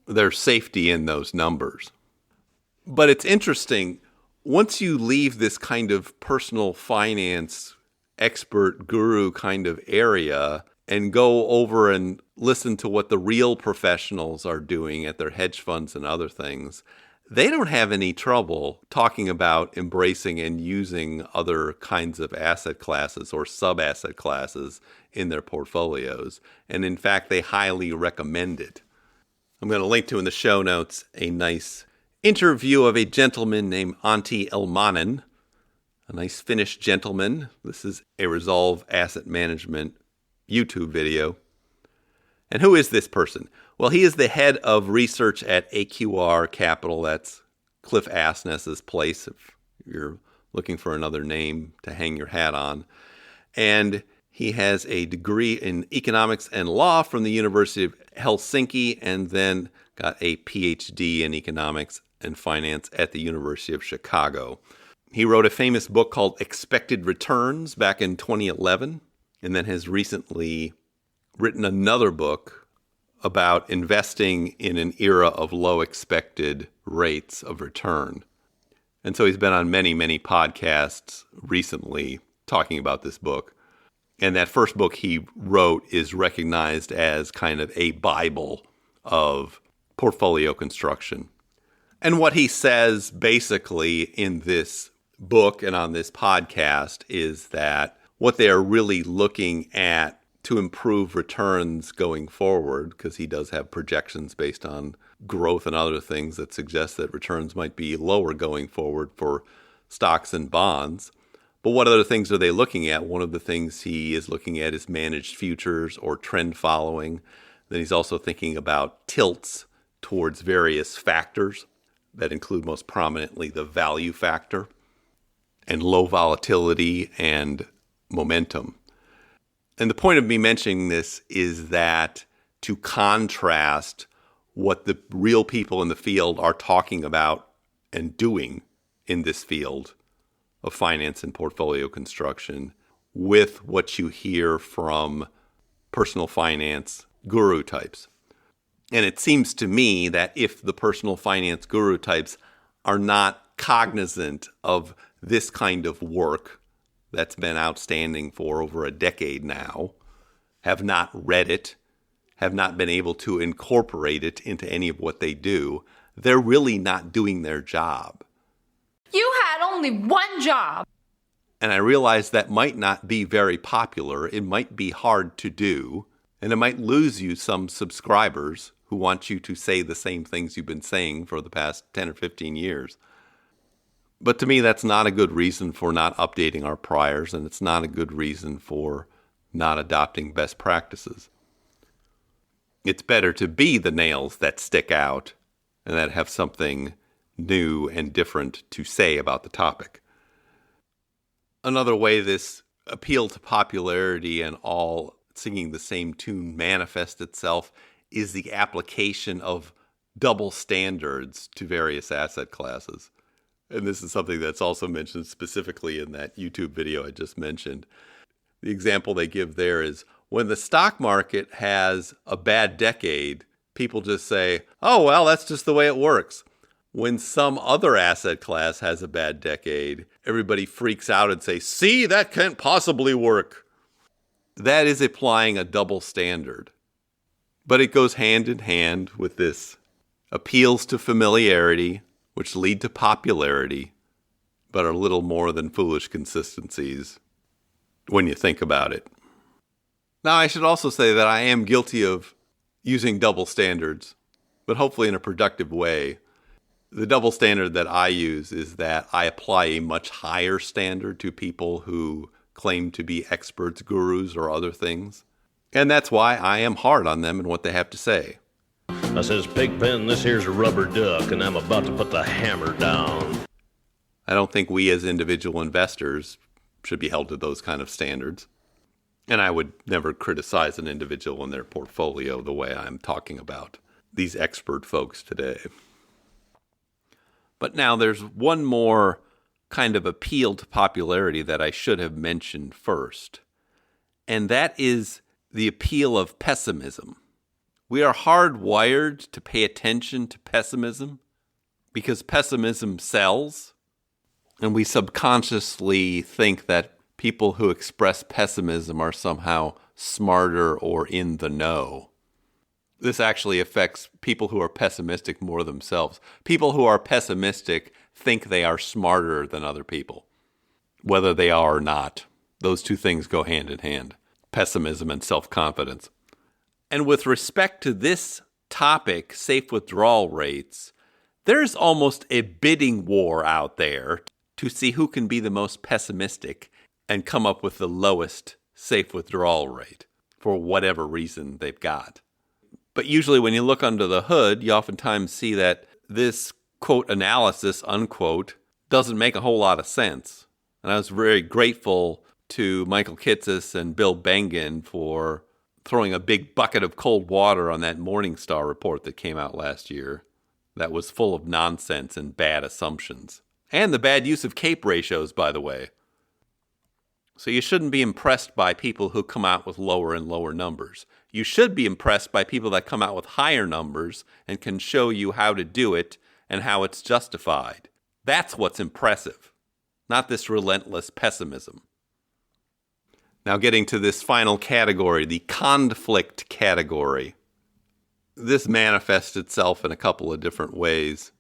There's safety in those numbers. But it's interesting, once you leave this kind of personal finance expert guru kind of area and go over and listen to what the real professionals are doing at their hedge funds and other things, they don't have any trouble talking about embracing and using other kinds of asset classes or sub-asset classes in their portfolios. And in fact, they highly recommend it. I'm going to link to in the show notes a nice interview of a gentleman named Antti Elmanen, a nice Finnish gentleman. This is a Resolve Asset Management YouTube video. And who is this person? Well, he is the head of research at AQR Capital. That's Cliff Asness's place if you're looking for another name to hang your hat on. And he has a degree in economics and law from the University of Helsinki and then got a PhD in economics and finance at the University of Chicago. He wrote a famous book called Expected Returns back in 2011 and then has recently written another book about investing in an era of low expected rates of return. And so he's been on many, many podcasts recently talking about this book. And that first book he wrote is recognized as kind of a Bible of portfolio construction. And what he says basically in this book and on this podcast is that what they are really looking at to improve returns going forward, because he does have projections based on growth and other things that suggest that returns might be lower going forward for stocks and bonds. But what other things are they looking at? One of the things he is looking at is managed futures or trend following. Then he's also thinking about tilts towards various factors that include most prominently the value factor and low volatility and momentum. And the point of me mentioning this is that to contrast what the real people in the field are talking about and doing in this field of finance and portfolio construction with what you hear from personal finance guru types. And it seems to me that if the personal finance guru types are not cognizant of this kind of work that's been outstanding for over a decade now, have not read it, have not been able to incorporate it into any of what they do, they're really not doing their job. You had only one job. And I realize that might not be very popular. It might be hard to do, and it might lose you some subscribers who want you to say the same things you've been saying for the past 10 or 15 years. But to me, that's not a good reason for not updating our priors, and it's not a good reason for not adopting best practices. It's better to be the nails that stick out and that have something new and different to say about the topic. Another way this appeal to popularity and all singing the same tune manifests itself is the application of double standards to various asset classes. And this is something that's also mentioned specifically in that YouTube video I just mentioned. The example they give there is, When the stock market has a bad decade, people just say, oh, well, that's just the way it works. When some other asset class has a bad decade, everybody freaks out and says, see, that can't possibly work. That is applying a double standard. But it goes hand in hand with this appeals to familiarity, which lead to popularity, but are little more than foolish consistencies when you think about it. Now, I should also say that I am guilty of using double standards, but hopefully in a productive way. The double standard that I use is that I apply a much higher standard to people who claim to be experts, gurus, or other things. And that's why I am hard on them and what they have to say. I says, Pigpen, this here's a rubber duck, and I'm about to put the hammer down. I don't think we as individual investors should be held to those kind of standards. And I would never criticize an individual in their portfolio the way I'm talking about these expert folks today. But now there's one more kind of appeal to popularity that I should have mentioned first. And that is the appeal of pessimism. We are hardwired to pay attention to pessimism because pessimism sells. And we subconsciously think that people who express pessimism are somehow smarter or in the know. This actually affects people who are pessimistic more themselves. People who are pessimistic think they are smarter than other people, whether they are or not. Those two things go hand in hand, pessimism and self-confidence. And with respect to this topic, safe withdrawal rates, there's almost a bidding war out there to see who can be the most pessimistic and come up with the lowest safe withdrawal rate for whatever reason they've got. But usually when you look under the hood, you oftentimes see that this, quote, analysis, unquote, doesn't make a whole lot of sense. And I was very grateful to Michael Kitces and Bill Bengen for throwing a big bucket of cold water on that Morningstar report that came out last year that was full of nonsense and bad assumptions. And the bad use of CAPE ratios, by the way. So you shouldn't be impressed by people who come out with lower and lower numbers. You should be impressed by people that come out with higher numbers and can show you how to do it and how it's justified. That's what's impressive, not this relentless pessimism. Now getting to this final category, the conflict category. This manifests itself in a couple of different ways.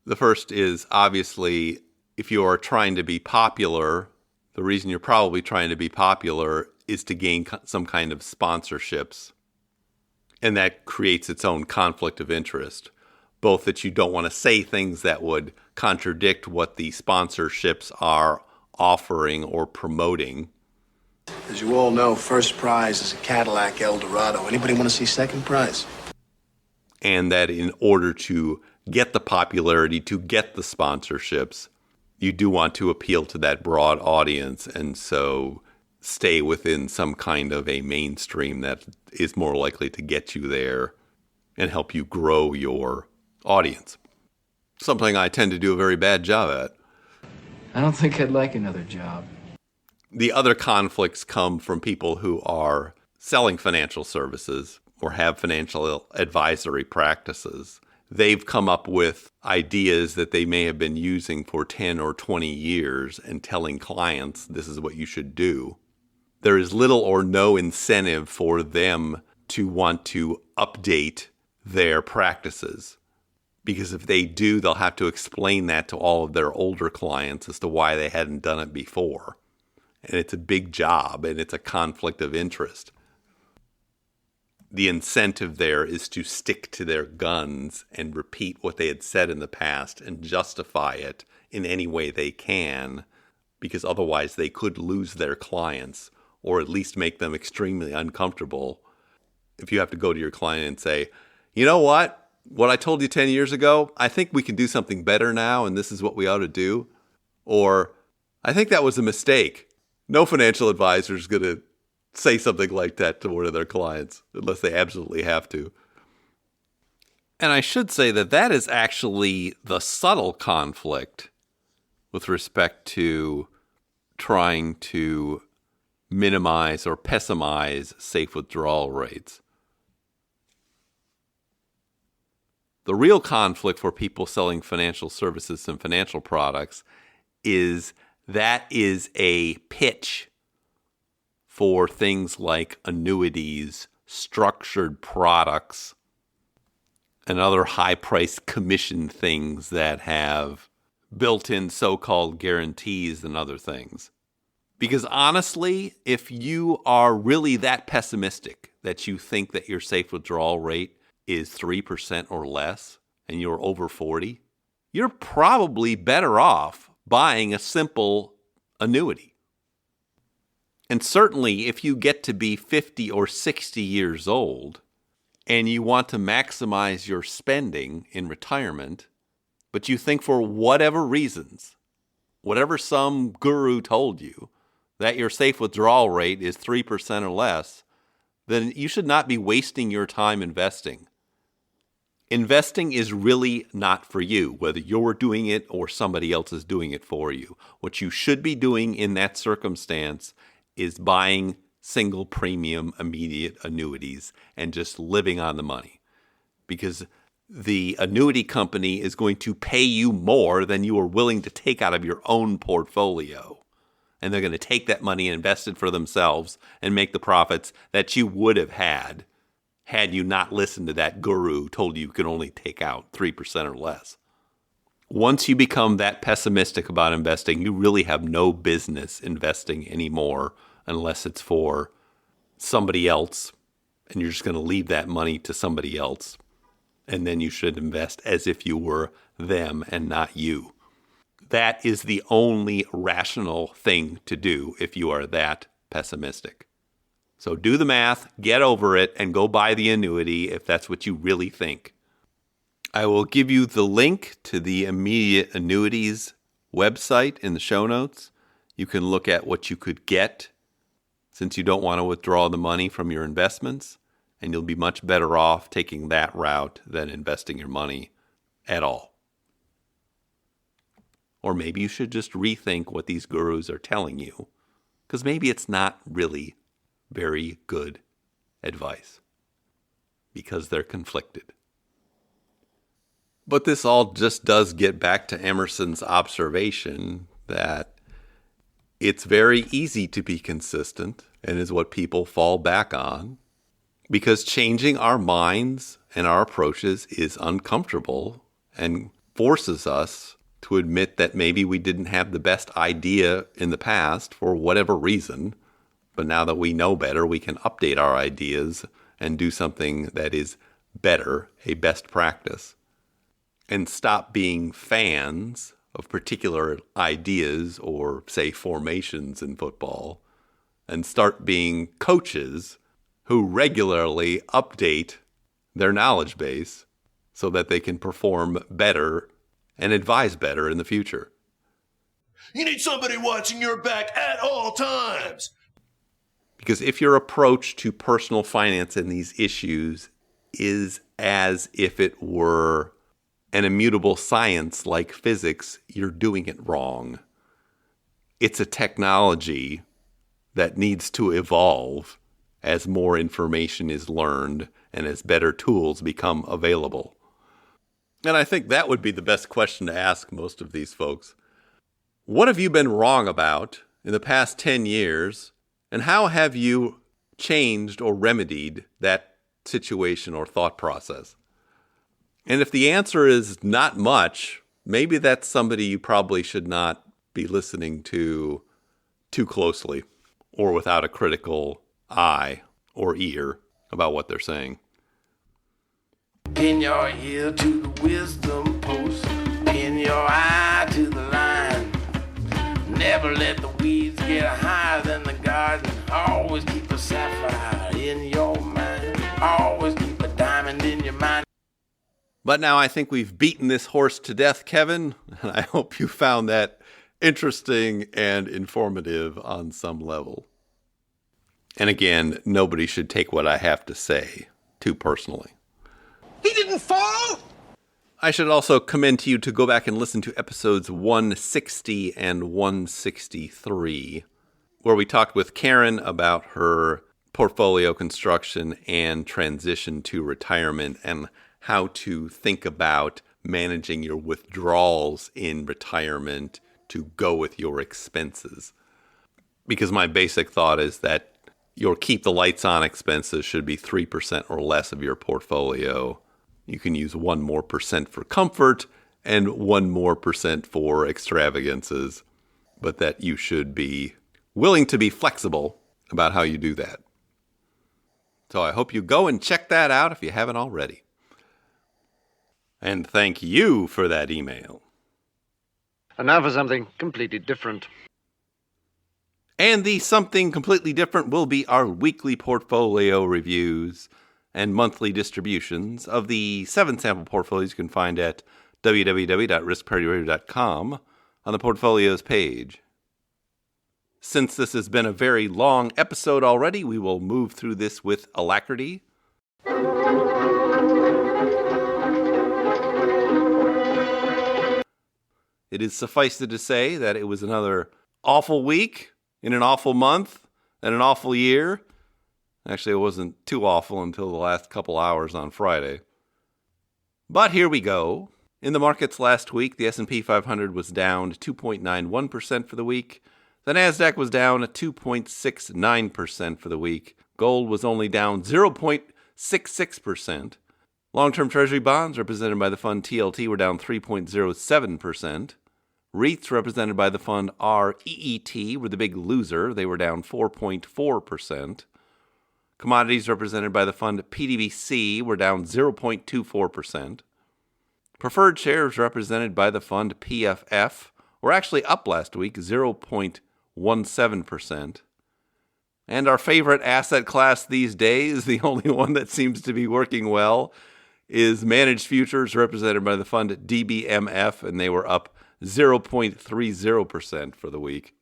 The first is obviously if you are trying to be popular, the reason you're probably trying to be popular is to gain some kind of sponsorships. And that creates its own conflict of interest, both that you don't want to say things that would contradict what the sponsorships are offering or promoting. As you all know, first prize is a Cadillac Eldorado. Anybody want to see second prize? And that in order to get the popularity, to get the sponsorships, you do want to appeal to that broad audience, and so stay within some kind of a mainstream that is more likely to get you there and help you grow your audience. Something I tend to do a very bad job at. I don't think I'd like another job. The other conflicts come from people who are selling financial services or have financial advisory practices. They've come up with ideas that they may have been using for 10 or 20 years and telling clients this is what you should do. There is little or no incentive for them to want to update their practices. Because if they do, they'll have to explain that to all of their older clients as to why they hadn't done it before. And it's a big job, and it's a conflict of interest. The incentive there is to stick to their guns and repeat what they had said in the past and justify it in any way they can, because otherwise they could lose their clients or at least make them extremely uncomfortable. If you have to go to your client and say, you know what? What I told you 10 years ago, I think we can do something better now, and this is what we ought to do. Or, I think that was a mistake. No financial advisor is going to say something like that to one of their clients unless they absolutely have to. And I should say that that is actually the subtle conflict with respect to trying to minimize or pessimize safe withdrawal rates. The real conflict for people selling financial services and financial products is that is a pitch for things like annuities, structured products, and other high-priced commission things that have built-in so-called guarantees and other things. Because honestly, if you are really that pessimistic that you think that your safe withdrawal rate is 3% or less, and you're over 40, you're probably better off buying a simple annuity. And certainly if you get to be 50 or 60 years old and you want to maximize your spending in retirement, but you think for whatever reasons, whatever some guru told you, that your safe withdrawal rate is 3% or less, then you should not be wasting your time investing. Investing is really not for you, whether you're doing it or somebody else is doing it for you. What you should be doing in that circumstance is buying single premium immediate annuities and just living on the money. Because the annuity company is going to pay you more than you are willing to take out of your own portfolio. And they're going to take that money and invest it for themselves and make the profits that you would have had you not listened to that guru who told you could only take out 3% or less. Once you become that pessimistic about investing, you really have no business investing anymore unless it's for somebody else, and you're just going to leave that money to somebody else. And then you should invest as if you were them and not you. That is the only rational thing to do if you are that pessimistic. So do the math, get over it, and go buy the annuity if that's what you really think. I will give you the link to the Immediate Annuities website in the show notes. You can look at what you could get since you don't want to withdraw the money from your investments, and you'll be much better off taking that route than investing your money at all. Or maybe you should just rethink what these gurus are telling you, because maybe it's not really very good advice, because they're conflicted. But this all just does get back to Emerson's observation that it's very easy to be consistent and is what people fall back on, because changing our minds and our approaches is uncomfortable and forces us to admit that maybe we didn't have the best idea in the past for whatever reason, but now that we know better, we can update our ideas and do something that is better, a best practice, and stop being fans of particular ideas or, say, formations in football, and start being coaches who regularly update their knowledge base so that they can perform better and advise better in the future. You need somebody watching your back at all times. Because if your approach to personal finance and these issues is as if it were an immutable science like physics, you're doing it wrong. It's a technology that needs to evolve as more information is learned and as better tools become available. And I think that would be the best question to ask most of these folks. What have you been wrong about in the past 10 years, and how have you changed or remedied that situation or thought process? And if the answer is not much, maybe that's somebody you probably should not be listening to too closely or without a critical eye or ear about what they're saying. Pin your ear to the wisdom post. Pin your eye to the line. Never let the weeds get higher than the garden. Always keep a sapphire in your mind. Always keep a diamond in your mind. But now I think we've beaten this horse to death, Kevin, and I hope you found that interesting and informative on some level. And again, nobody should take what I have to say too personally. He didn't fall! I should also commend to you to go back and listen to episodes 160 and 163. where we talked with Karen about her portfolio construction and transition to retirement and how to think about managing your withdrawals in retirement to go with your expenses. Because my basic thought is that your keep the lights on expenses should be 3% or less of your portfolio. You can use 1% more for comfort and 1% more for extravagances, but that you should be willing to be flexible about how you do that. So I hope you go and check that out if you haven't already. And thank you for that email. And now for something completely different. And the something completely different will be our weekly portfolio reviews and monthly distributions of the 7 sample portfolios you can find at www.riskparityradio.com on the portfolios page. Since this has been a very long episode already, we will move through this with alacrity. It is suffice it to say that it was another awful week in an awful month and an awful year. Actually, it wasn't too awful until the last couple hours on Friday. But here we go. In the markets last week, the S&P 500 was down 2.91% for the week. The Nasdaq was down 2.69% for the week. Gold was only down 0.66%. Long-term Treasury bonds, represented by the fund TLT, were down 3.07%. REITs, represented by the fund REET, were the big loser. They were down 4.4%. Commodities, represented by the fund PDBC, were down 0.24%. Preferred shares, represented by the fund PFF, were actually up last week, 0.17%. And our favorite asset class these days, the only one that seems to be working well, is managed futures, represented by the fund DBMF, and they were up 0.30% for the week.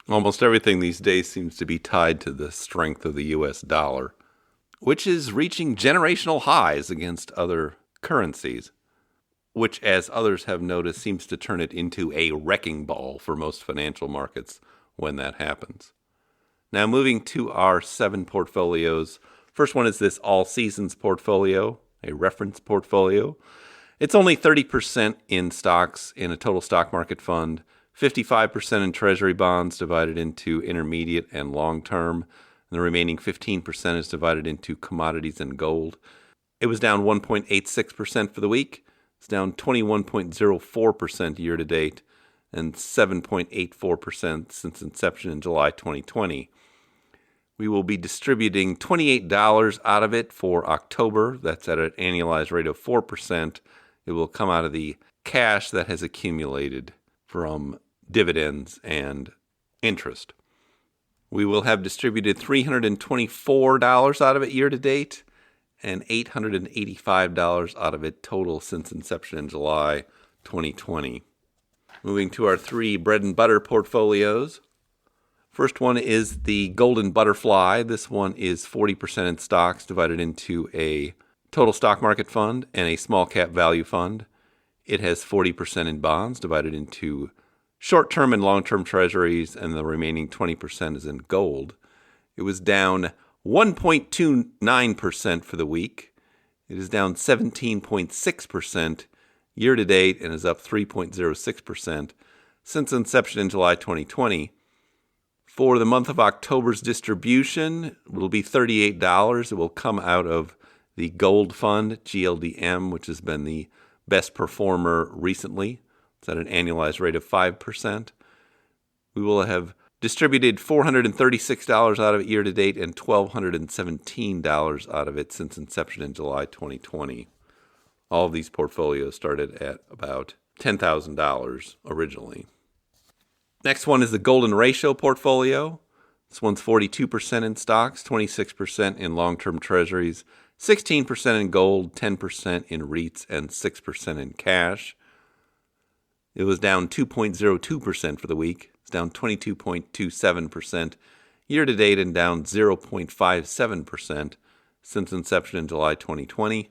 Almost everything these days seems to be tied to the strength of the U.S. dollar, which is reaching generational highs against other currencies, which, as others have noticed, seems to turn it into a wrecking ball for most financial markets when that happens. Now, moving to our 7 portfolios. First one is this All Seasons portfolio, a reference portfolio. It's only 30% in stocks in a total stock market fund, 55% in treasury bonds divided into intermediate and long-term, and the remaining 15% is divided into commodities and gold. It was down 1.86% for the week. It's down 21.04% year-to-date and 7.84% since inception in July 2020. We will be distributing $28 out of it for October. That's at an annualized rate of 4%. It will come out of the cash that has accumulated from dividends and interest. We will have distributed $324 out of it year-to-date and $885 out of it total since inception in July 2020. Moving to our 3 bread and butter portfolios. First one is the Golden Butterfly. This one is 40% in stocks divided into a total stock market fund and a small cap value fund. It has 40% in bonds divided into short-term and long-term treasuries, and the remaining 20% is in gold. It was down 1.29% for the week. It is down 17.6% year-to-date and is up 3.06% since inception in July 2020. For the month of October's distribution, it will be $38. It will come out of the Gold Fund, GLDM, which has been the best performer recently. It's at an annualized rate of 5%. We will have distributed $436 out of it year-to-date and $1,217 out of it since inception in July 2020. All of these portfolios started at about $10,000 originally. Next one is the Golden Ratio portfolio. This one's 42% in stocks, 26% in long-term treasuries, 16% in gold, 10% in REITs, and 6% in cash. It was down 2.02% for the week. It's down 22.27% year-to-date and down 0.57% since inception in July 2020.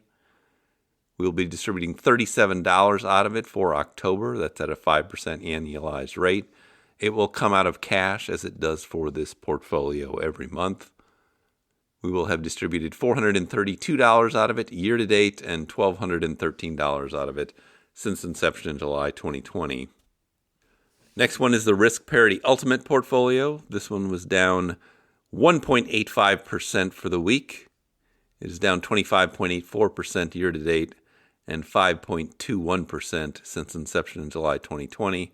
We'll be distributing $37 out of it for October. That's at a 5% annualized rate. It will come out of cash as it does for this portfolio every month. We will have distributed $432 out of it year to date and $1,213 out of it since inception in July 2020. Next one is the Risk Parity Ultimate Portfolio. This one was down 1.85% for the week. It is down 25.84% year to date and 5.21% since inception in July 2020.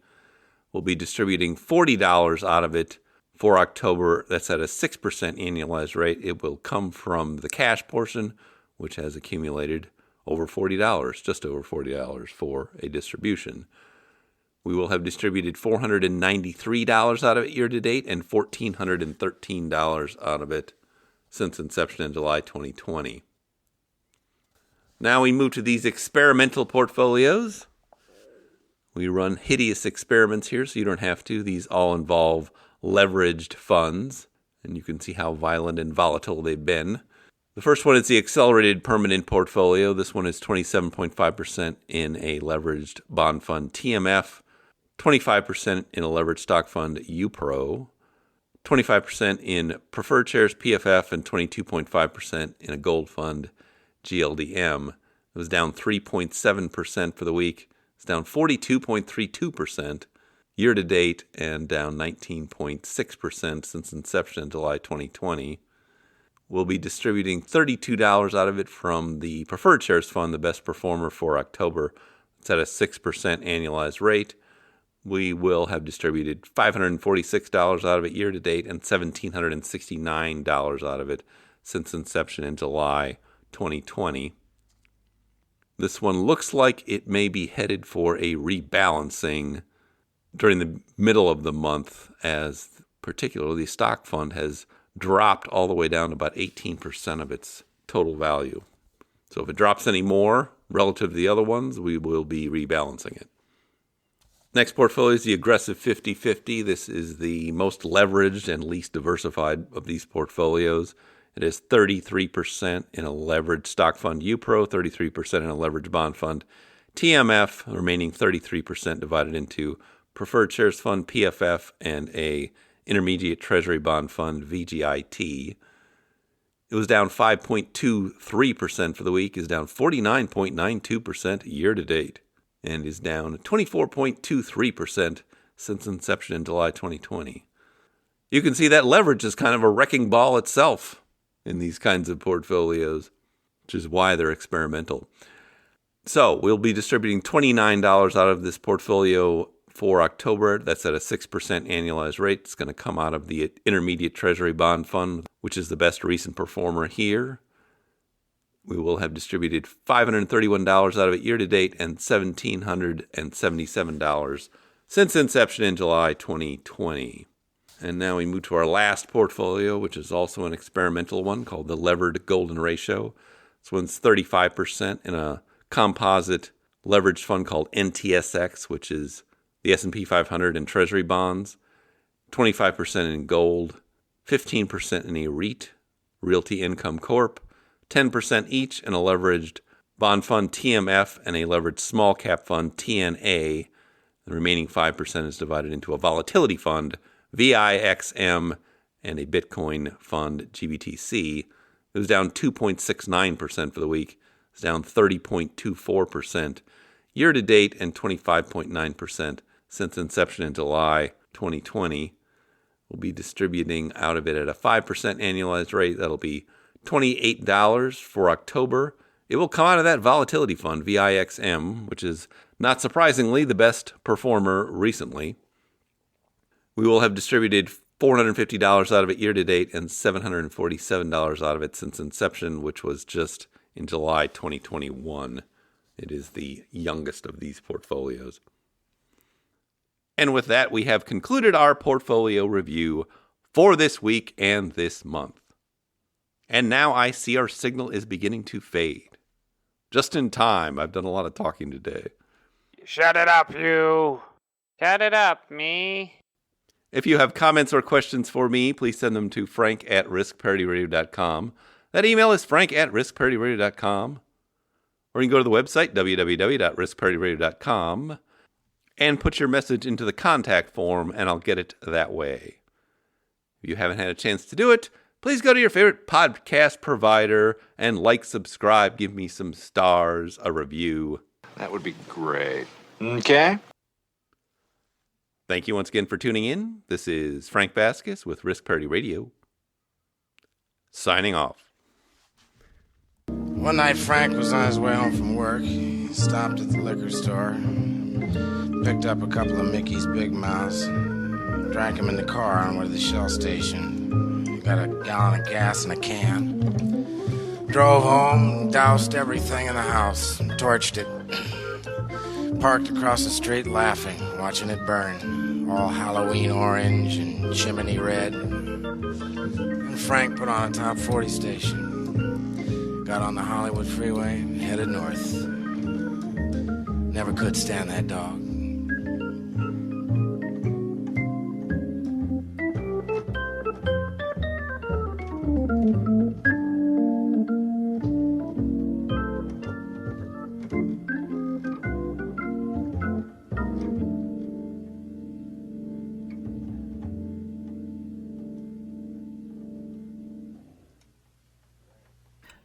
We'll be distributing $40 out of it for October. That's at a 6% annualized rate. It will come from the cash portion, which has accumulated over $40, just over $40 for a distribution. We will have distributed $493 out of it year to date and $1,413 out of it since inception in July 2020. Now we move to these experimental portfolios. We run hideous experiments here, so you don't have to. These all involve leveraged funds, and you can see how violent and volatile they've been. The first one is the Accelerated Permanent Portfolio. This one is 27.5% in a leveraged bond fund TMF, 25% in a leveraged stock fund UPRO, 25% in preferred shares PFF, and 22.5% in a gold fund GLDM. It was down 3.7% for the week. It's down 42.32% year to date and down 19.6% since inception in July 2020. We'll be distributing $32 out of it from the preferred shares fund, the best performer for October. It's at a 6% annualized rate. We will have distributed $546 out of it year to date and $1,769 out of it since inception in July 2020. This one looks like it may be headed for a rebalancing during the middle of the month, as particularly the stock fund has dropped all the way down to about 18% of its total value. So if it drops any more relative to the other ones, we will be rebalancing it. Next portfolio is the Aggressive 50-50. This is the most leveraged and least diversified of these portfolios. It is 33% in a leveraged stock fund UPRO, 33% in a leveraged bond fund TMF, the remaining 33% divided into preferred shares fund PFF and a intermediate treasury bond fund VGIT. It was down 5.23% for the week, is down 49.92% year to date, and is down 24.23% since inception in July 2020. You can see that leverage is kind of a wrecking ball itself in these kinds of portfolios, which is why they're experimental. So we'll be distributing $29 out of this portfolio for October. That's at a 6% annualized rate. It's going to come out of the intermediate treasury bond fund, which is the best recent performer here. We will have distributed $531 out of it year to date and $1,777 since inception in July 2020. And now we move to our last portfolio, which is also an experimental one called the Levered Golden Ratio. This one's 35% in a composite leveraged fund called NTSX, which is the S&P 500 and Treasury bonds, 25% in gold, 15% in a REIT, Realty Income Corp., 10% each in a leveraged bond fund TMF and a leveraged small cap fund TNA. The remaining 5% is divided into a volatility fund, VIXM, and a Bitcoin fund, GBTC. It was down 2.69% for the week. It's down 30.24% year to date and 25.9% since inception in July 2020. We'll be distributing out of it at a 5% annualized rate. That'll be $28 for October. It will come out of that volatility fund, VIXM, which is not surprisingly the best performer recently. We will have distributed $450 out of it year to date and $747 out of it since inception, which was just in July 2021. It is the youngest of these portfolios. And with that, we have concluded our portfolio review for this week and this month. And now I see our signal is beginning to fade. Just in time. I've done a lot of talking today. Shut it up, you. Shut it up, me. If you have comments or questions for me, please send them to frank@riskparityradio.com. That email is frank@riskparityradio.com. Or you can go to the website, www.riskparityradio.com. and put your message into the contact form, and I'll get it that way. If you haven't had a chance to do it, please go to your favorite podcast provider and subscribe, give me some stars, a review. That would be great. Okay. Thank you once again for tuning in. This is Frank Vasquez with Risk Parity Radio, signing off. One night, Frank was on his way home from work. He stopped at the liquor store, picked up a couple of Mickey's Big Mouths, drank them in the car on the way to the Shell station. He got a gallon of gas in a can. Drove home, doused everything in the house, torched it. Parked across the street laughing, watching it burn. All Halloween orange and chimney red. And Frank put on a top 40 station. Got on the Hollywood freeway and headed north. Never could stand that dog.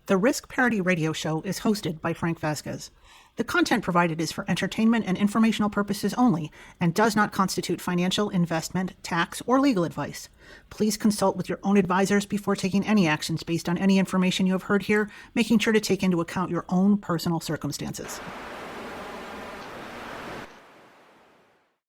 The Risk Parity Radio Show is hosted by Frank Vasquez. The content provided is for entertainment and informational purposes only and does not constitute financial, investment, tax, or legal advice. Please consult with your own advisors before taking any actions based on any information you have heard here, making sure to take into account your own personal circumstances.